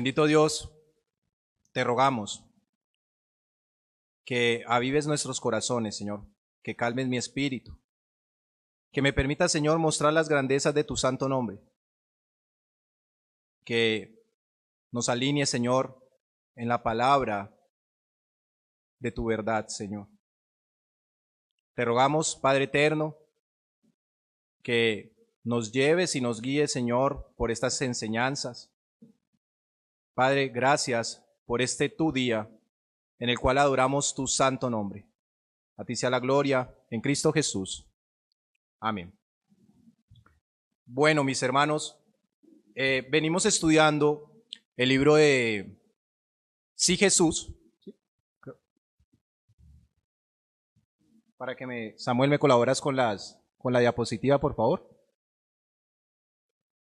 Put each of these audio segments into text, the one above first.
Bendito Dios, te rogamos que avives nuestros corazones, Señor, que calmes mi espíritu, que me permita, Señor, mostrar las grandezas de tu santo nombre, que nos alinee, Señor, en la palabra de tu verdad, Señor. Te rogamos, Padre eterno, que nos lleves y nos guíes, Señor, por estas enseñanzas. Padre, gracias por este tu día, en el cual adoramos tu santo nombre. A ti sea la gloria en Cristo Jesús. Amén. Bueno, mis hermanos, venimos estudiando el libro de Sí Jesús. Para que Samuel, me colaboras con la diapositiva, por favor.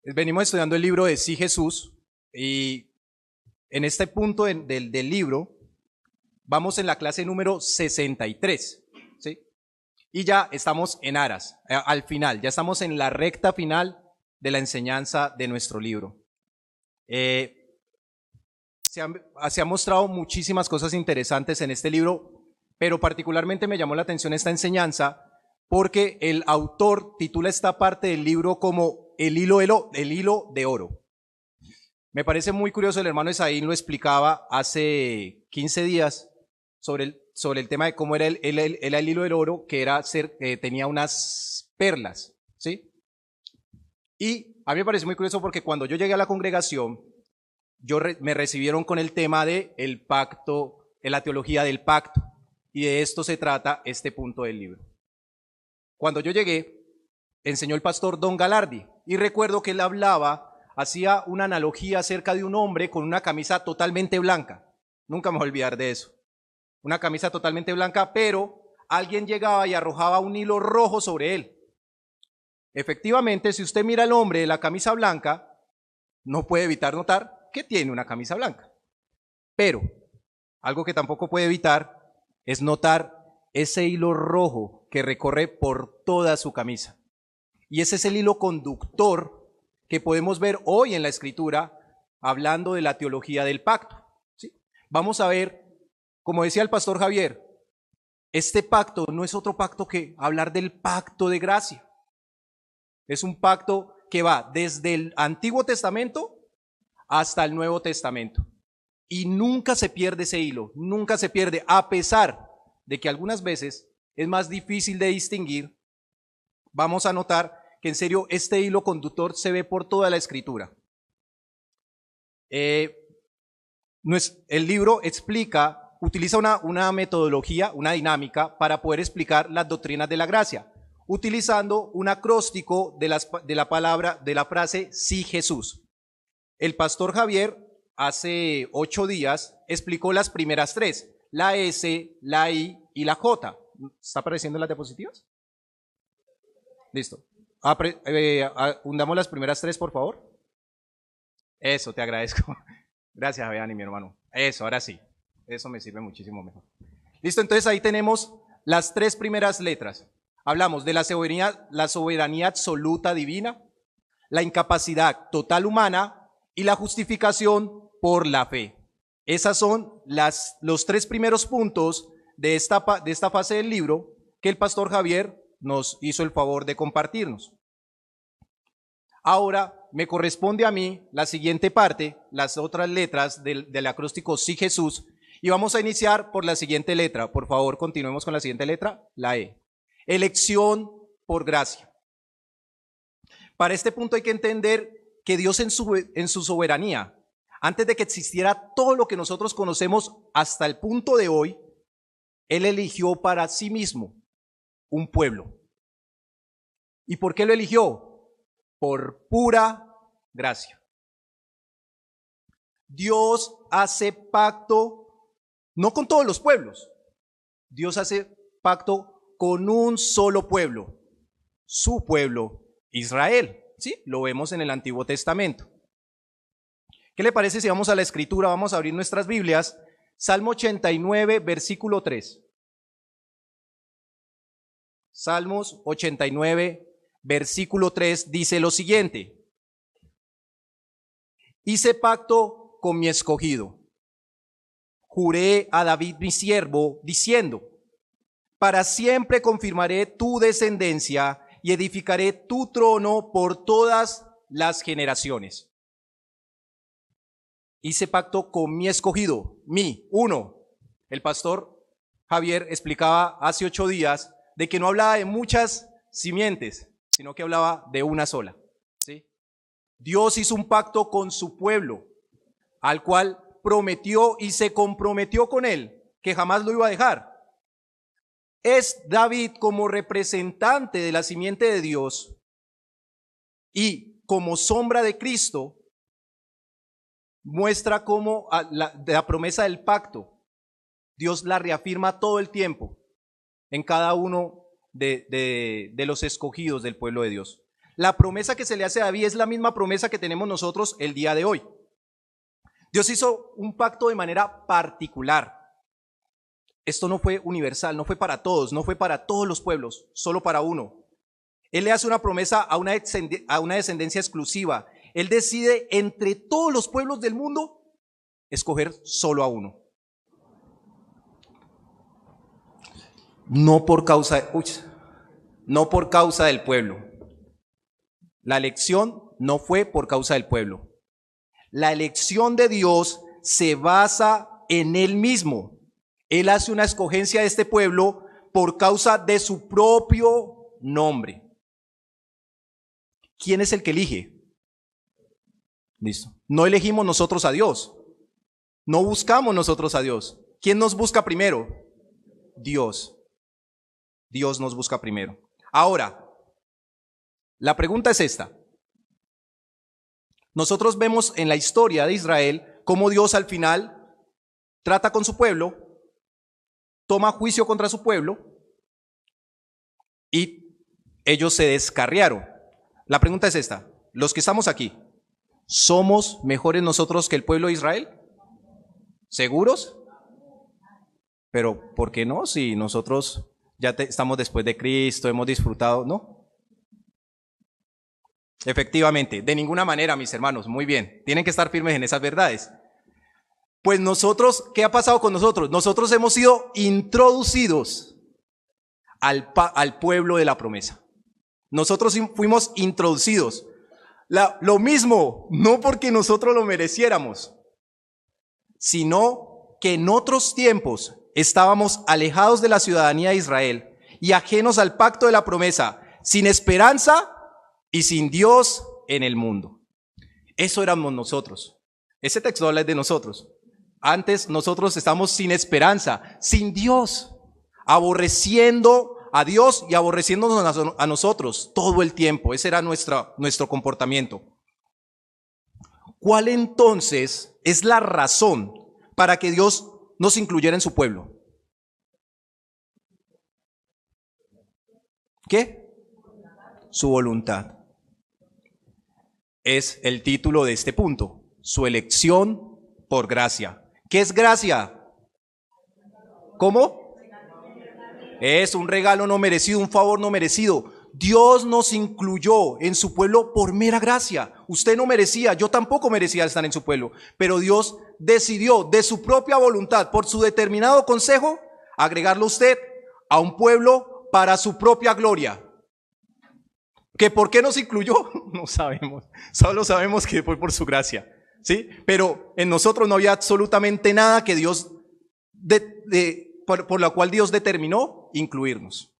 Venimos estudiando el libro de Sí Jesús y en este punto del libro vamos en la clase número 63, ¿sí? Y ya estamos en aras, al final, ya estamos en la recta final de la enseñanza de nuestro libro. Se han mostrado muchísimas cosas interesantes en este libro, pero particularmente me llamó la atención esta enseñanza porque el autor titula esta parte del libro como el hilo de oro. Me parece muy curioso, el hermano Esaín lo explicaba hace 15 días sobre el tema de cómo era el hilo del oro, que tenía unas perlas, ¿sí? Y a mí me parece muy curioso porque cuando yo llegué a la congregación, me recibieron con el tema de el pacto, de la teología del pacto, y de esto se trata este punto del libro. Cuando yo llegué, enseñó el pastor Don Galardi, y recuerdo que él hacía una analogía acerca de un hombre con una camisa totalmente blanca. Nunca me voy a olvidar de eso. Una camisa totalmente blanca, pero alguien llegaba y arrojaba un hilo rojo sobre él. Efectivamente, si usted mira al hombre de la camisa blanca, no puede evitar notar que tiene una camisa blanca. Pero algo que tampoco puede evitar es notar ese hilo rojo que recorre por toda su camisa. Y ese es el hilo conductor que podemos ver hoy en la Escritura, hablando de la teología del pacto, ¿sí? Vamos a ver, como decía el pastor Javier, este pacto no es otro pacto que hablar del pacto de gracia. Es un pacto que va desde el Antiguo Testamento hasta el Nuevo Testamento. Y nunca se pierde ese hilo, nunca se pierde, a pesar de que algunas veces es más difícil de distinguir. Vamos a notar que en serio este hilo conductor se ve por toda la Escritura. El libro utiliza una metodología, una dinámica para poder explicar las doctrinas de la gracia, utilizando un acróstico de la frase Sí Jesús. El pastor Javier hace 8 días explicó las primeras 3, la S, la I y la J. ¿Está apareciendo en las diapositivas? Listo. Hundamos las primeras 3, por favor. Eso, te agradezco. Gracias, Beani, mi hermano. Eso, ahora sí. Eso me sirve muchísimo mejor. Listo, entonces ahí tenemos las 3 primeras letras. Hablamos de la soberanía absoluta divina, la incapacidad total humana y la justificación por la fe. Esas son los 3 primeros puntos de esta fase del libro que el pastor Javier nos hizo el favor de compartirnos. Ahora me corresponde a mí la siguiente parte, las otras letras del acróstico Sí Jesús, y vamos a iniciar por la siguiente letra. Por favor, continuemos con la siguiente letra, la E. Elección por gracia. Para este punto hay que entender que Dios en su soberanía, antes de que existiera todo lo que nosotros conocemos hasta el punto de hoy, Él eligió para sí mismo un pueblo. ¿Y por qué lo eligió? Por pura gracia. Dios hace pacto no con todos los pueblos. Dios hace pacto con un solo pueblo, su pueblo, Israel. ¿Sí? Lo vemos en el Antiguo Testamento. ¿Qué le parece si vamos a la Escritura? Vamos a abrir nuestras Biblias. Salmo 89, versículo 3. Salmos 89, versículo 3 dice lo siguiente: hice pacto con mi escogido. Juré a David mi siervo, diciendo: para siempre confirmaré tu descendencia y edificaré tu trono por todas las generaciones. Hice pacto con mi escogido, uno. El pastor Javier explicaba hace 8 días de que no hablaba de muchas simientes, sino que hablaba de una sola. ¿Sí? Dios hizo un pacto con su pueblo, al cual prometió y se comprometió con él, que jamás lo iba a dejar. Es David como representante de la simiente de Dios y como sombra de Cristo, muestra cómo la promesa del pacto, Dios la reafirma todo el tiempo en cada uno de los escogidos del pueblo de Dios. La promesa que se le hace a David es la misma promesa que tenemos nosotros el día de hoy. Dios hizo un pacto de manera particular. Esto no fue universal, no fue para todos, no fue para todos los pueblos, solo para uno. Él le hace una promesa a una descendencia exclusiva. Él decide entre todos los pueblos del mundo escoger solo a uno. No por causa del pueblo. La elección no fue por causa del pueblo. La elección de Dios se basa en Él mismo. Él hace una escogencia de este pueblo por causa de su propio nombre. ¿Quién es el que elige? Listo. No elegimos nosotros a Dios. No buscamos nosotros a Dios. ¿Quién nos busca primero? Dios. Dios nos busca primero. Ahora, la pregunta es esta. Nosotros vemos en la historia de Israel cómo Dios al final trata con su pueblo, toma juicio contra su pueblo y ellos se descarriaron. La pregunta es esta: los que estamos aquí, ¿somos mejores nosotros que el pueblo de Israel? ¿Seguros? Pero ¿por qué no? Si nosotros estamos después de Cristo, hemos disfrutado, ¿no? Efectivamente, de ninguna manera, mis hermanos, muy bien, tienen que estar firmes en esas verdades. Pues nosotros, ¿qué ha pasado con nosotros? Nosotros hemos sido introducidos al pueblo de la promesa. Nosotros fuimos introducidos. Lo mismo, no porque nosotros lo mereciéramos, sino que en otros tiempos estábamos alejados de la ciudadanía de Israel y ajenos al pacto de la promesa, sin esperanza y sin Dios en el mundo. Eso éramos nosotros. Ese texto habla de nosotros. Antes nosotros estamos sin esperanza, sin Dios, aborreciendo a Dios y aborreciéndonos a nosotros todo el tiempo. Ese era nuestro comportamiento. ¿Cuál entonces es la razón para que Dios nos incluyera en su pueblo? ¿Qué? Su voluntad. Es el título de este punto. Su elección por gracia. ¿Qué es gracia? ¿Cómo? Es un regalo no merecido, un favor no merecido. Dios nos incluyó en su pueblo por mera gracia. Usted no merecía, yo tampoco merecía estar en su pueblo, pero Dios decidió de su propia voluntad, por su determinado consejo, agregarlo a usted a un pueblo para su propia gloria. ¿Que por qué nos incluyó? No sabemos, solo sabemos que fue por su gracia, ¿sí? Pero en nosotros no había absolutamente nada que Dios, por la cual Dios determinó incluirnos.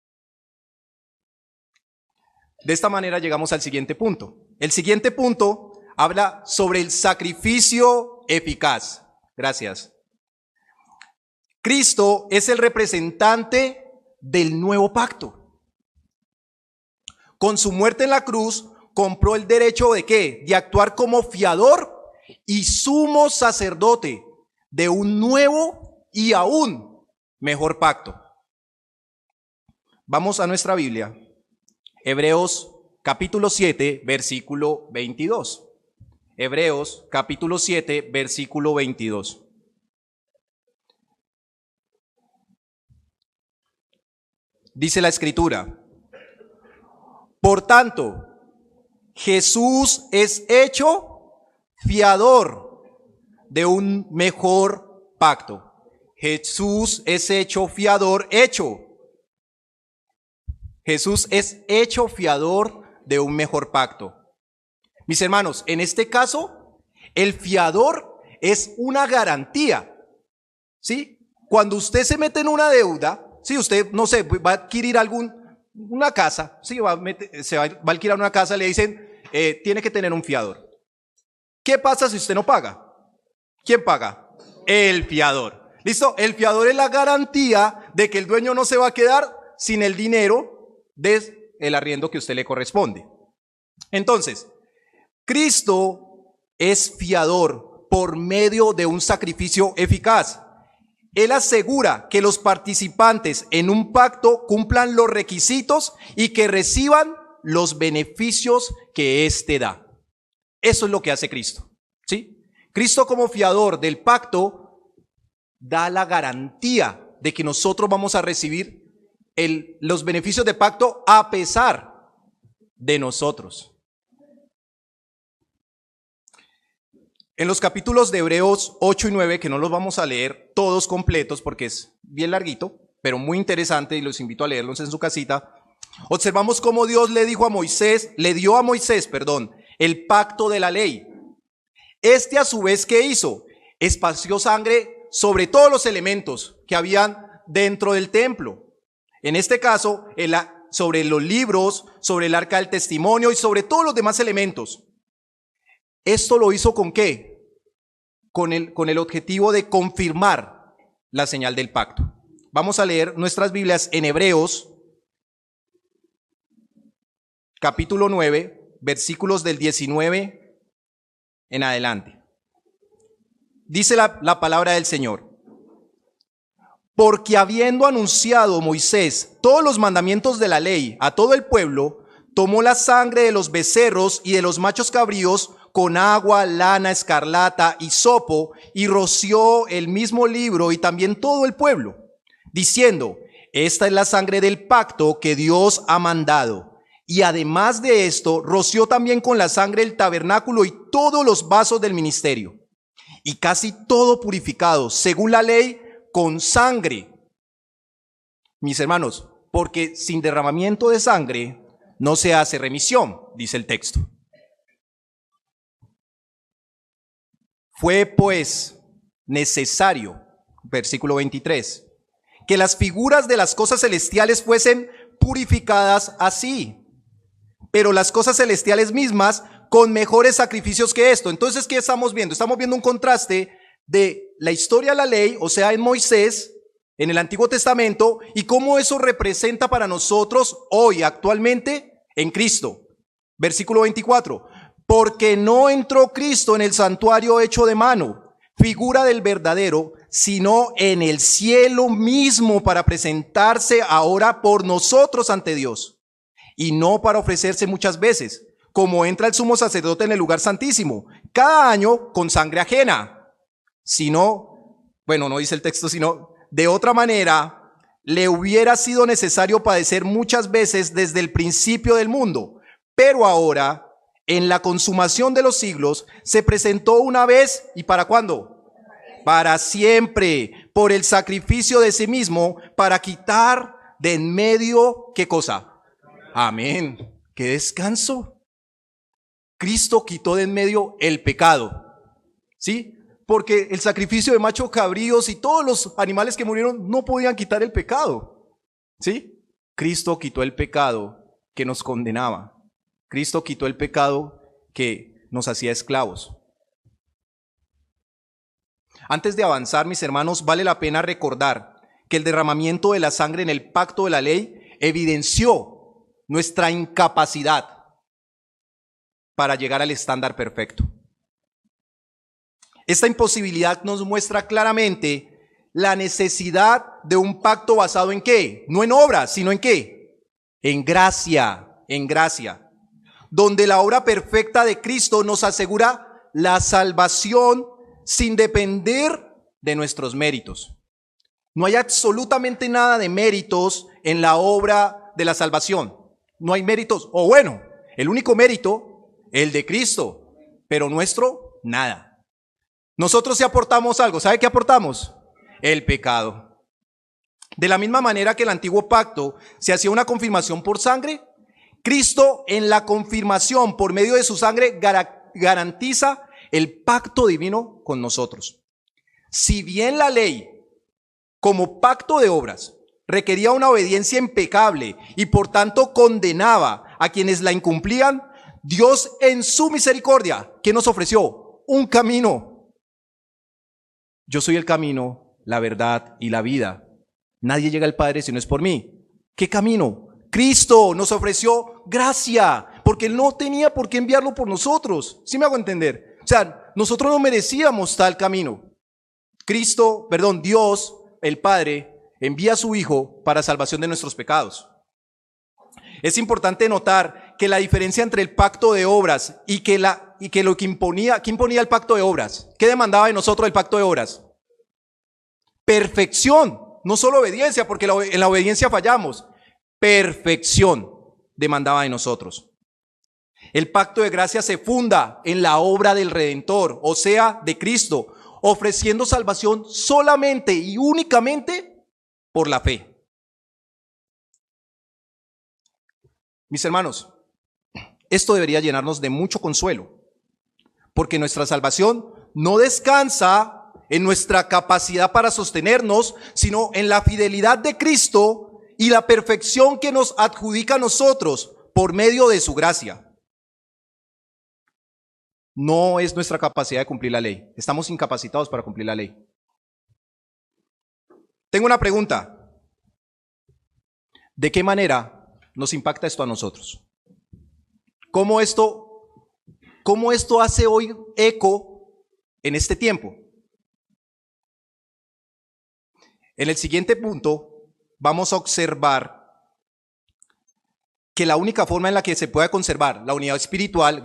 De esta manera llegamos al siguiente punto. El siguiente punto habla sobre el sacrificio eficaz. Gracias. Cristo es el representante del nuevo pacto. Con su muerte en la cruz, compró el derecho ¿de qué? De actuar como fiador y sumo sacerdote de un nuevo y aún mejor pacto. Vamos a nuestra Biblia. Hebreos capítulo 7, versículo 22. Hebreos capítulo 7, versículo 22. Dice la Escritura: por tanto, Jesús es hecho fiador de un mejor pacto. Jesús es hecho fiador, Jesús es hecho fiador de un mejor pacto. Mis hermanos, en este caso, el fiador es una garantía, ¿sí? Cuando usted se mete en una deuda, si usted, no sé, va a adquirir una casa, ¿sí? Se va a alquilar una casa, le dicen, tiene que tener un fiador. ¿Qué pasa si usted no paga? ¿Quién paga? El fiador. ¿Listo? El fiador es la garantía de que el dueño no se va a quedar sin el dinero del arriendo que a usted le corresponde. Entonces, Cristo es fiador por medio de un sacrificio eficaz. Él asegura que los participantes en un pacto cumplan los requisitos y que reciban los beneficios que éste da. Eso es lo que hace Cristo, ¿sí? Cristo, como fiador del pacto, da la garantía de que nosotros vamos a recibir los beneficios del pacto a pesar de nosotros. En los capítulos de Hebreos 8 y 9, que no los vamos a leer todos completos porque es bien larguito, pero muy interesante y los invito a leerlos en su casita, observamos cómo Dios le dio a Moisés, el pacto de la ley. Este, a su vez, ¿qué hizo? Esparció sangre sobre todos los elementos que habían dentro del templo. En este caso, sobre los libros, sobre el arca del testimonio y sobre todos los demás elementos. ¿Esto lo hizo con qué? Con el objetivo de confirmar la señal del pacto. Vamos a leer nuestras Biblias en Hebreos, capítulo 9, versículos del 19 en adelante. Dice la palabra del Señor. Porque habiendo anunciado Moisés todos los mandamientos de la ley a todo el pueblo, tomó la sangre de los becerros y de los machos cabríos con agua, lana, escarlata, hisopo, y roció el mismo libro y también todo el pueblo, diciendo: esta es la sangre del pacto que Dios ha mandado. Y además de esto, roció también con la sangre el tabernáculo y todos los vasos del ministerio. Y casi todo purificado, según la ley, con sangre. Mis hermanos, porque sin derramamiento de sangre no se hace remisión, dice el texto. Fue pues necesario, versículo 23, que las figuras de las cosas celestiales fuesen purificadas así, pero las cosas celestiales mismas con mejores sacrificios que esto. Entonces, ¿qué estamos viendo? Estamos viendo un contraste de la historia de la ley, o sea, en Moisés, en el Antiguo Testamento, y cómo eso representa para nosotros hoy, actualmente, en Cristo. Versículo 24. Porque no entró Cristo en el santuario hecho de mano, figura del verdadero, sino en el cielo mismo, para presentarse ahora por nosotros ante Dios, y no para ofrecerse muchas veces, como entra el sumo sacerdote en el lugar santísimo, cada año con sangre ajena. Sino, bueno, no dice el texto, sino de otra manera, le hubiera sido necesario padecer muchas veces desde el principio del mundo, pero ahora, en la consumación de los siglos, se presentó una vez. ¿Y para cuándo? Para siempre, por el sacrificio de sí mismo, para quitar de en medio, ¿qué cosa? Amén. ¡Qué descanso! Cristo quitó de en medio el pecado, ¿sí? Porque el sacrificio de machos cabríos y todos los animales que murieron no podían quitar el pecado, ¿sí? Cristo quitó el pecado que nos condenaba. Cristo quitó el pecado que nos hacía esclavos. Antes de avanzar, mis hermanos, vale la pena recordar que el derramamiento de la sangre en el pacto de la ley evidenció nuestra incapacidad para llegar al estándar perfecto. Esta imposibilidad nos muestra claramente la necesidad de un pacto basado ¿en qué? No en obras, sino ¿en qué? En gracia, donde la obra perfecta de Cristo nos asegura la salvación sin depender de nuestros méritos. No hay absolutamente nada de méritos en la obra de la salvación. No hay méritos, o bueno, el único mérito, el de Cristo, pero nuestro, nada. Nosotros sí aportamos algo. ¿Sabe qué aportamos? El pecado. De la misma manera que el antiguo pacto se hacía una confirmación por sangre, Cristo en la confirmación por medio de su sangre garantiza el pacto divino con nosotros. Si bien la ley, como pacto de obras, requería una obediencia impecable y por tanto condenaba a quienes la incumplían, Dios en su misericordia, ¿qué nos ofreció? Un camino. Yo soy el camino, la verdad y la vida. Nadie llega al Padre si no es por mí. ¿Qué camino? Cristo nos ofreció gracia, porque Él no tenía por qué enviarlo por nosotros. ¿Sí me hago entender? O sea, nosotros no merecíamos tal camino. Dios, el Padre, envía a su Hijo para salvación de nuestros pecados. Es importante notar que la diferencia entre el pacto de obras y que lo que imponía, ¿qué imponía el pacto de obras? ¿Qué demandaba de nosotros el pacto de obras? Perfección, no solo obediencia, porque en la obediencia fallamos. Perfección demandaba de nosotros. El pacto de gracia se funda en la obra del Redentor, o sea, de Cristo, ofreciendo salvación solamente y únicamente por la fe. Mis hermanos, esto debería llenarnos de mucho consuelo, porque nuestra salvación no descansa en nuestra capacidad para sostenernos, sino en la fidelidad de Cristo y la perfección que nos adjudica a nosotros por medio de su gracia. No es nuestra capacidad de cumplir la ley. Estamos incapacitados para cumplir la ley. Tengo una pregunta. ¿De qué manera nos impacta esto a nosotros? ¿Cómo esto hace hoy eco en este tiempo? En el siguiente punto vamos a observar que la única forma en la que se puede conservar la unidad espiritual,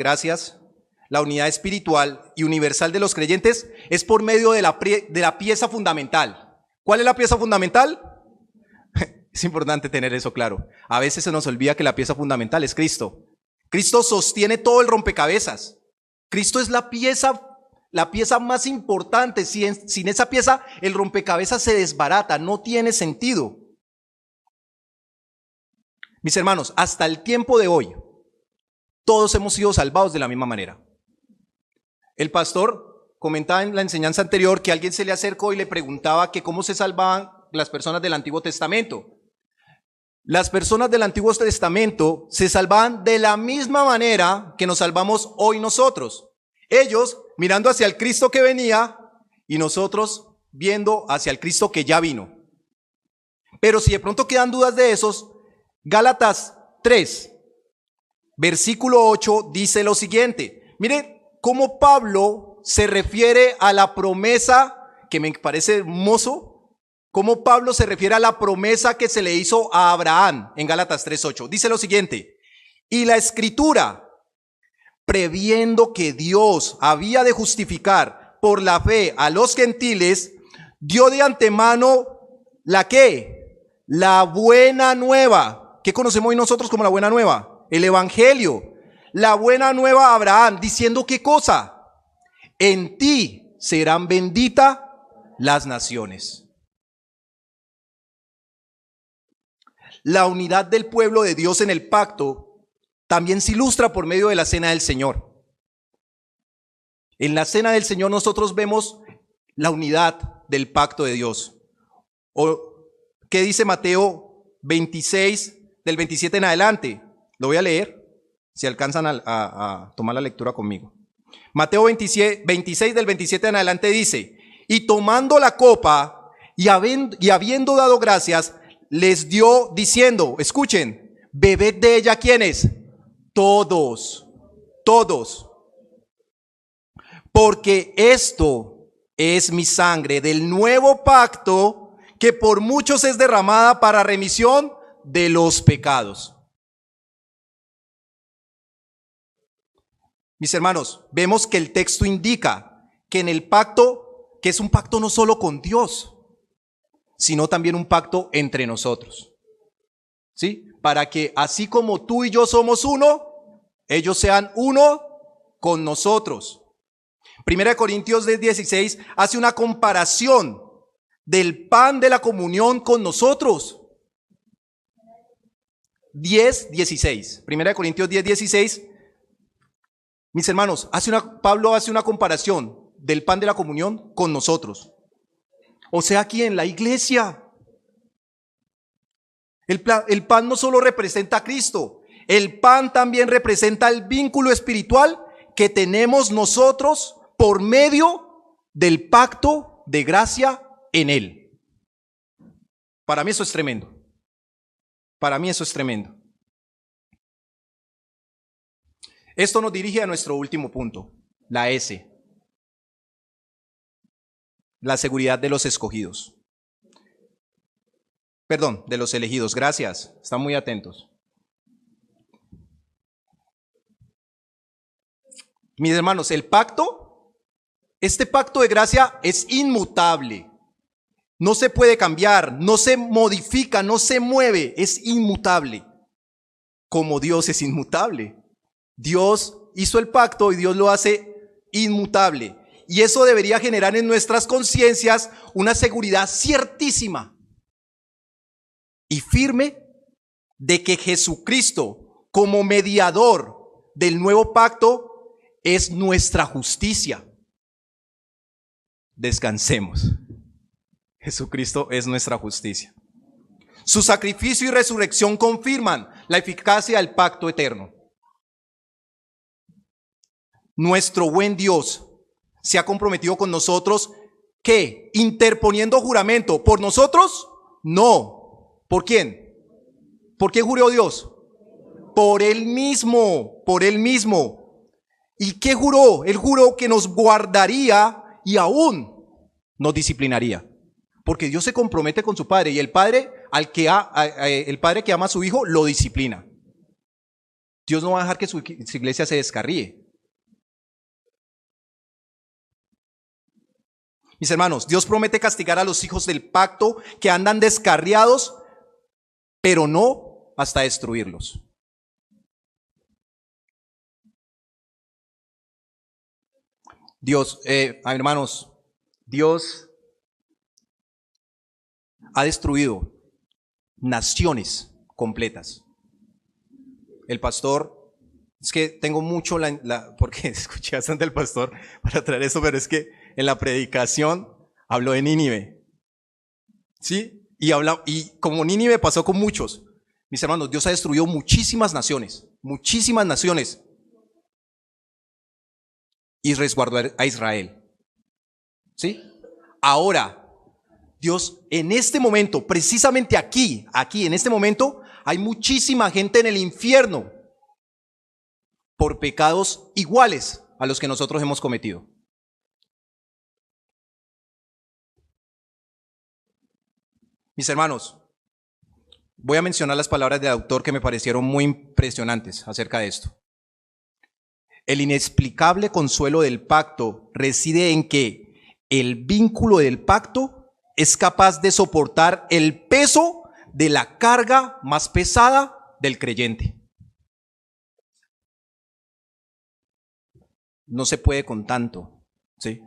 la unidad espiritual y universal de los creyentes es por medio de la pieza fundamental. ¿Cuál es la pieza fundamental? Es importante tener eso claro. A veces se nos olvida que la pieza fundamental es Cristo. Cristo sostiene todo el rompecabezas. Cristo es la pieza más importante. Sin esa pieza el rompecabezas se desbarata, no tiene sentido. Mis hermanos, hasta el tiempo de hoy, todos hemos sido salvados de la misma manera. El pastor comentaba en la enseñanza anterior que alguien se le acercó y le preguntaba que cómo se salvaban las personas del Antiguo Testamento. Las personas del Antiguo Testamento se salvaban de la misma manera que nos salvamos hoy nosotros. Ellos mirando hacia el Cristo que venía y nosotros viendo hacia el Cristo que ya vino. Pero si de pronto quedan dudas de esos, Gálatas 3, versículo 8 dice lo siguiente. Miren cómo Pablo se refiere a la promesa, que me parece hermoso, cómo Pablo se refiere a la promesa que se le hizo a Abraham en Gálatas 3:8. Dice lo siguiente: y la Escritura, previendo que Dios había de justificar por la fe a los gentiles, dio de antemano la buena nueva. ¿Qué conocemos hoy nosotros como la buena nueva? El evangelio. La buena nueva a Abraham, diciendo ¿qué cosa? En ti serán benditas las naciones. La unidad del pueblo de Dios en el pacto también se ilustra por medio de la cena del Señor. En la cena del Señor nosotros vemos la unidad del pacto de Dios. ¿Qué dice Mateo 26, del 27 en adelante? Lo voy a leer, si alcanzan a tomar la lectura conmigo. Mateo 26 del 27 en adelante dice: y tomando la copa y habiendo dado gracias, les dio diciendo, escuchen, bebed de ella, ¿quiénes? Todos, porque esto es mi sangre del nuevo pacto, que por muchos es derramada para remisión de los pecados. Mis hermanos, vemos que el texto indica que en el pacto, que es un pacto no solo con Dios, sino también un pacto entre nosotros. ¿Sí? Para que así como tú y yo somos uno, ellos sean uno con nosotros. Primera de Corintios 10:16 hace una comparación del pan de la comunión con nosotros. 10:16. Primera de Corintios 10:16. Mis hermanos, Pablo hace una comparación del pan de la comunión con nosotros. O sea, aquí en la iglesia. El pan no solo representa a Cristo, el pan también representa el vínculo espiritual que tenemos nosotros por medio del pacto de gracia en Él. Para mí eso es tremendo. Para mí eso es tremendo. Esto nos dirige a nuestro último punto, la S. La seguridad de los escogidos. Perdón, de los elegidos. Gracias. Están muy atentos. Mis hermanos, este pacto de gracia es inmutable. No se puede cambiar, no se modifica, no se mueve, es inmutable. Como Dios es inmutable. Dios hizo el pacto y Dios lo hace inmutable. Y eso debería generar en nuestras conciencias una seguridad ciertísima y firme de que Jesucristo, como mediador del nuevo pacto, es nuestra justicia. Descansemos. Jesucristo es nuestra justicia. Su sacrificio y resurrección confirman la eficacia del pacto eterno. Nuestro buen Dios se ha comprometido con nosotros, ¿qué? Interponiendo juramento. ¿Por nosotros? No. ¿Por quién? ¿Por quién juró Dios? Por Él mismo, por Él mismo. ¿Y qué juró? Él juró que nos guardaría y aún nos disciplinaría. Porque Dios se compromete con su Padre y el Padre el Padre que ama a su Hijo lo disciplina. Dios no va a dejar que su iglesia se descarríe. Mis hermanos, Dios promete castigar a los hijos del pacto que andan descarriados, pero no hasta destruirlos. Hermanos, Dios ha destruido naciones completas. El pastor, es que tengo mucho porque escuché bastante al pastor para traer eso, pero es que en la predicación habló de Nínive. ¿Sí? Y como Nínive pasó con muchos. Mis hermanos, Dios ha destruido muchísimas naciones. Y resguardó a Israel. ¿Sí? Ahora, Dios en este momento, precisamente aquí, en este momento, hay muchísima gente en el infierno por pecados iguales a los que nosotros hemos cometido. Mis hermanos, voy a mencionar las palabras del autor que me parecieron muy impresionantes acerca de esto. El inexplicable consuelo del pacto reside en que el vínculo del pacto es capaz de soportar el peso de la carga más pesada del creyente. No se puede con tanto, ¿sí?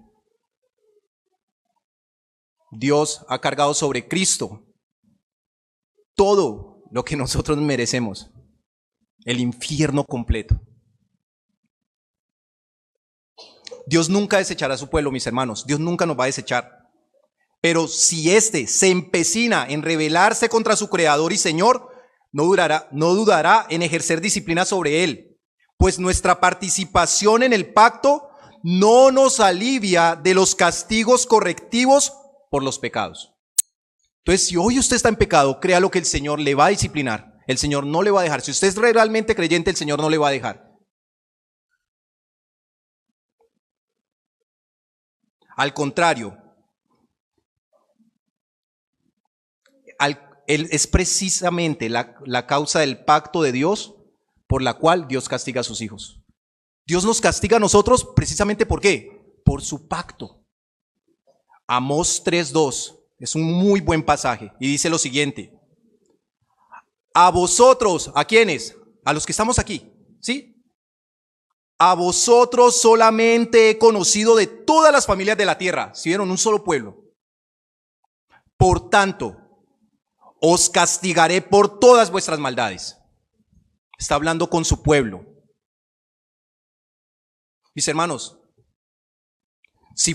Dios ha cargado sobre Cristo todo lo que nosotros merecemos, el infierno completo. Dios nunca desechará a su pueblo, mis hermanos. Dios nunca nos va a desechar. Pero si éste se empecina en rebelarse contra su Creador y Señor, no dudará en ejercer disciplina sobre él, pues nuestra participación en el pacto no nos alivia de los castigos correctivos por los pecados. Entonces, si hoy usted está en pecado, créalo que el Señor le va a disciplinar. El Señor no le va a dejar. Si usted es realmente creyente, el Señor no le va a dejar. Al contrario, es precisamente la causa del pacto de Dios por la cual Dios castiga a sus hijos. Dios nos castiga a nosotros precisamente ¿por qué? Por su pacto. Amós 3:2 es un muy buen pasaje y dice lo siguiente: a vosotros, ¿a quiénes? A los que estamos aquí, ¿sí? a vosotros solamente he conocido de todas las familias de la tierra. Si vieron, un solo pueblo. Por tanto, os castigaré por todas vuestras maldades. Está hablando con su pueblo. Mis hermanos, si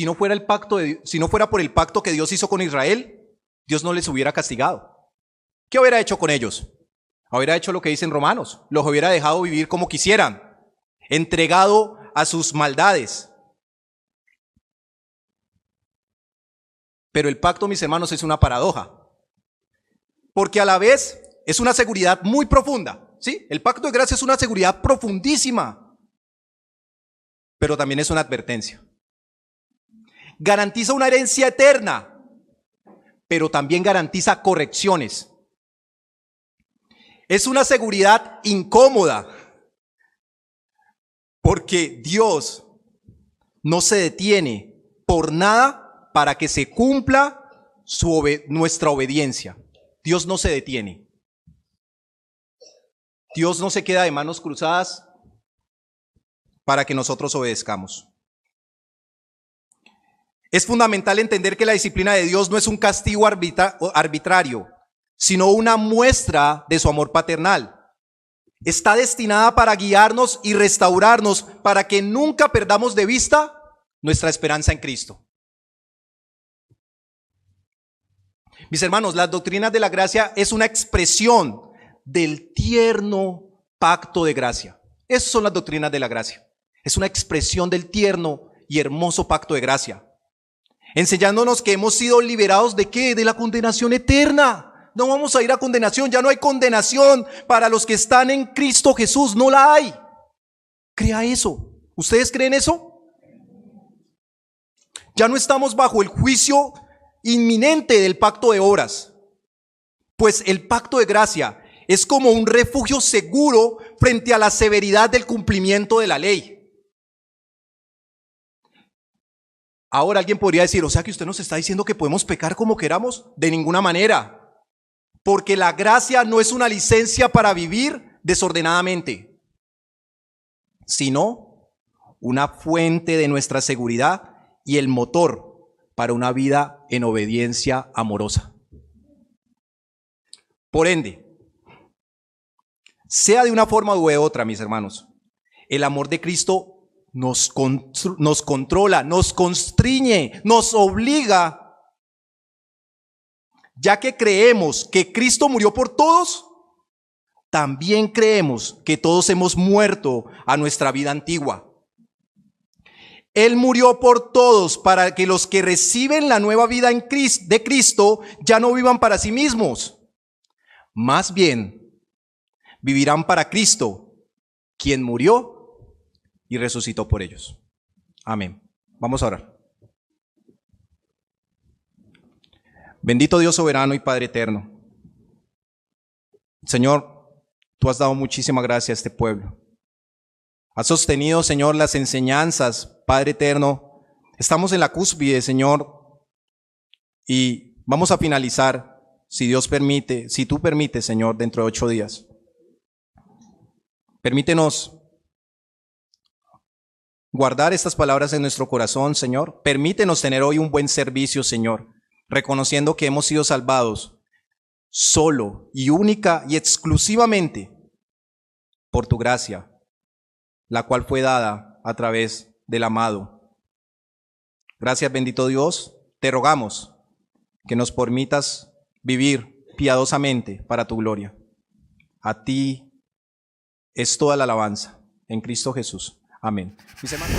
no fuera por el pacto que Dios hizo con Israel, Dios no les hubiera castigado. ¿Qué hubiera hecho con ellos? Hubiera hecho lo que dicen Romanos, los hubiera dejado vivir como quisieran, entregado a sus maldades. Pero el pacto, mis hermanos, es una paradoja, porque a la vez es una seguridad muy profunda, ¿sí? El pacto de gracia es una seguridad profundísima, pero también es una advertencia. Garantiza una herencia eterna, pero también garantiza correcciones. Es una seguridad incómoda, porque Dios no se detiene por nada para que se cumpla nuestra obediencia. Dios no se detiene. Dios no se queda de manos cruzadas para que nosotros obedezcamos. Es fundamental entender que la disciplina de Dios no es un castigo arbitrario, sino una muestra de su amor paternal. Está destinada para guiarnos y restaurarnos para que nunca perdamos de vista nuestra esperanza en Cristo. Mis hermanos, las doctrinas de la gracia es una expresión del tierno pacto de gracia. Esas son las doctrinas de la gracia. Es una expresión del tierno y hermoso pacto de gracia, enseñándonos que hemos sido liberados ¿de qué? De la condenación eterna. No vamos a ir a condenación, ya no hay condenación para los que están en Cristo Jesús, no la hay. Crea eso. ¿Ustedes creen eso? Ya no estamos bajo el juicio inminente del pacto de obras, pues el pacto de gracia es como un refugio seguro frente a la severidad del cumplimiento de la ley. Ahora alguien podría decir, o sea que usted nos está diciendo que podemos pecar como queramos. De ninguna manera. Porque la gracia no es una licencia para vivir desordenadamente, sino una fuente de nuestra seguridad y el motor para una vida en obediencia amorosa. Por ende, sea de una forma u de otra, mis hermanos, el amor de Cristo nos controla, nos constriñe, nos obliga. Ya que creemos que Cristo murió por todos, también creemos que todos hemos muerto a nuestra vida antigua. Él murió por todos para que los que reciben la nueva vida de Cristo ya no vivan para sí mismos. Más bien, vivirán para Cristo, quien murió y resucitó por ellos. Amén. Vamos a orar. Bendito Dios soberano y Padre eterno. Señor, tú has dado muchísima gracia a este pueblo. Has sostenido, Señor, las enseñanzas, Padre eterno. Estamos en la cúspide, Señor, y vamos a finalizar, si Dios permite, si tú permites, Señor, dentro de 8 días. Permítenos guardar estas palabras en nuestro corazón, Señor. Permítenos tener hoy un buen servicio, Señor, reconociendo que hemos sido salvados solo y única y exclusivamente por tu gracia, la cual fue dada a través del amado. Gracias, bendito Dios, te rogamos que nos permitas vivir piadosamente para tu gloria. A ti es toda la alabanza, en Cristo Jesús. Amén. Mis hermanos.